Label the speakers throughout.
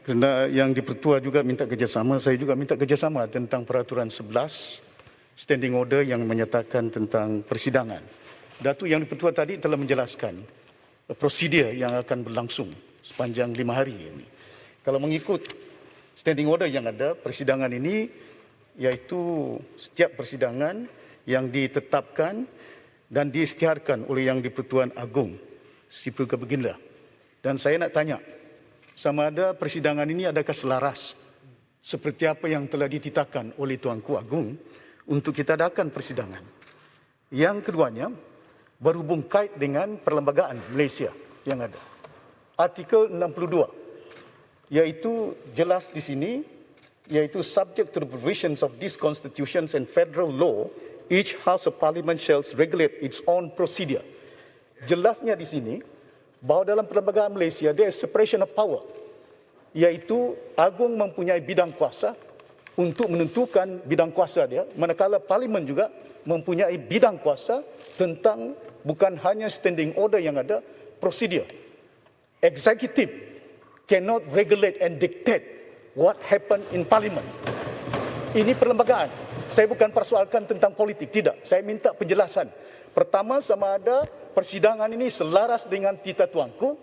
Speaker 1: Kerana yang di-Pertua juga minta kerjasama, saya juga minta kerjasama tentang peraturan 11 standing order yang menyatakan tentang persidangan. Datuk yang di-Pertua tadi telah menjelaskan prosedur yang akan berlangsung sepanjang 5 hari ini. Kalau mengikut standing order yang ada, persidangan ini iaitu setiap persidangan yang ditetapkan dan diisytiharkan oleh Yang di-Pertuan Agong Sri Pertuan Baginda. Dan saya nak tanya, sama ada persidangan ini adakah selaras seperti apa yang telah dititahkan oleh Tuanku Agong untuk kita adakan persidangan. Yang keduanya, berhubung kait dengan perlembagaan Malaysia yang ada. Artikel 62, iaitu jelas di sini, iaitu subject to the provisions of these constitutions and federal law, each House of Parliament shall regulate its own procedure. Jelasnya di sini, bahawa dalam perlembagaan Malaysia, there is separation of power, iaitu Agong mempunyai bidang kuasa untuk menentukan bidang kuasa dia, manakala Parlimen juga mempunyai bidang kuasa tentang bukan hanya standing order yang ada, prosedur. Executive cannot regulate and dictate what happened in Parliament. Ini perlembagaan. Saya bukan persoalkan tentang politik, tidak. Saya minta penjelasan. Pertama, sama ada persidangan ini selaras dengan titah tuanku,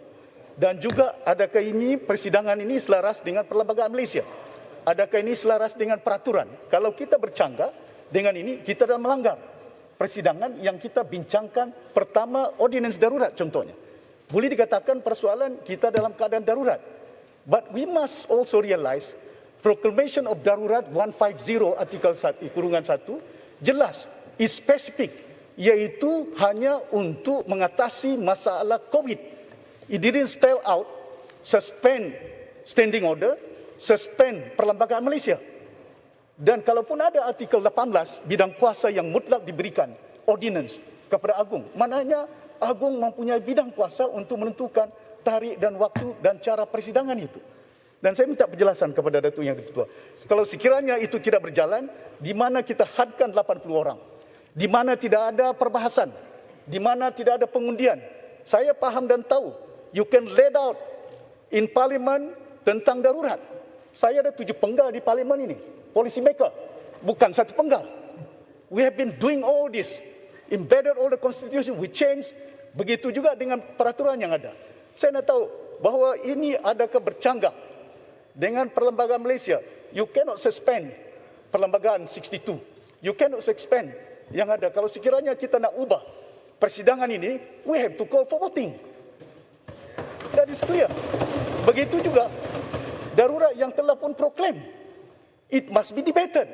Speaker 1: dan juga adakah ini persidangan ini selaras dengan perlembagaan Malaysia? Adakah ini selaras dengan peraturan? Kalau kita bercanggah dengan ini, kita dah melanggar persidangan yang kita bincangkan. Pertama, ordinans darurat contohnya. Boleh dikatakan persoalan kita dalam keadaan darurat. But we must also realize Proclamation of Darurat 150 artikel 1 jelas, is specific, iaitu hanya untuk mengatasi masalah COVID. It didn't spell out suspend standing order, suspend perlembagaan Malaysia. Dan kalaupun ada artikel 18 bidang kuasa yang mutlak diberikan ordinance kepada Agong, maknanya Agong mempunyai bidang kuasa untuk menentukan tarikh dan waktu dan cara persidangan itu. Dan saya minta penjelasan kepada Datuk Yang di-Pertua. Kalau sekiranya itu tidak berjalan, di mana kita hadkan 80 orang, di mana tidak ada perbahasan, di mana tidak ada pengundian. Saya paham dan tahu, you can laid out in Parliament tentang darurat. Saya ada 7 penggal di Parlimen ini, policy maker, bukan 1 penggal. We have been doing all this, embedded all the constitution, we change. Begitu juga dengan peraturan yang ada. Saya nak tahu bahawa ini adakah bercanggah dengan perlembagaan Malaysia. You cannot suspend perlembagaan 62. You cannot suspend yang ada. Kalau sekiranya kita nak ubah persidangan ini, we have to call for voting. That is clear. Begitu juga darurat yang telah pun proclaim. It must be debated.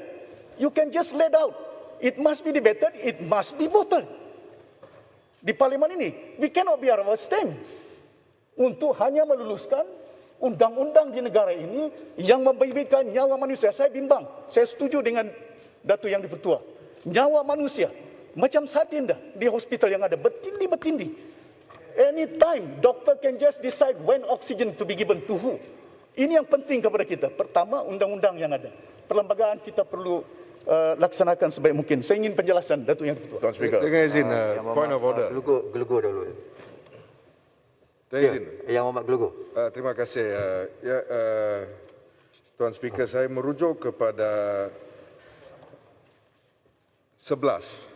Speaker 1: You can just let out. It must be debated, it must be voted. Di Parlimen ini, we cannot be our stand untuk hanya meluluskan undang-undang di negara ini yang membebaskan nyawa manusia. Saya bimbang. Saya setuju dengan Datuk Yang di-Pertua. Nyawa manusia macam sardin dah di hospital yang ada, bertindih-bertindih. Anytime doktor can just decide when oxygen to be given to who. Ini yang penting kepada kita. Pertama, undang-undang yang ada. Perlembagaan kita perlu laksanakan sebaik mungkin. Saya ingin penjelasan Datuk Yang di-Pertua.
Speaker 2: Tuan Speaker. Dengan izin, point of order.
Speaker 3: Gelugur dulu.
Speaker 2: Dengan izin.
Speaker 3: Yang Muhammad Gelugur.
Speaker 2: Terima kasih. Tuan Speaker, saya merujuk kepada 11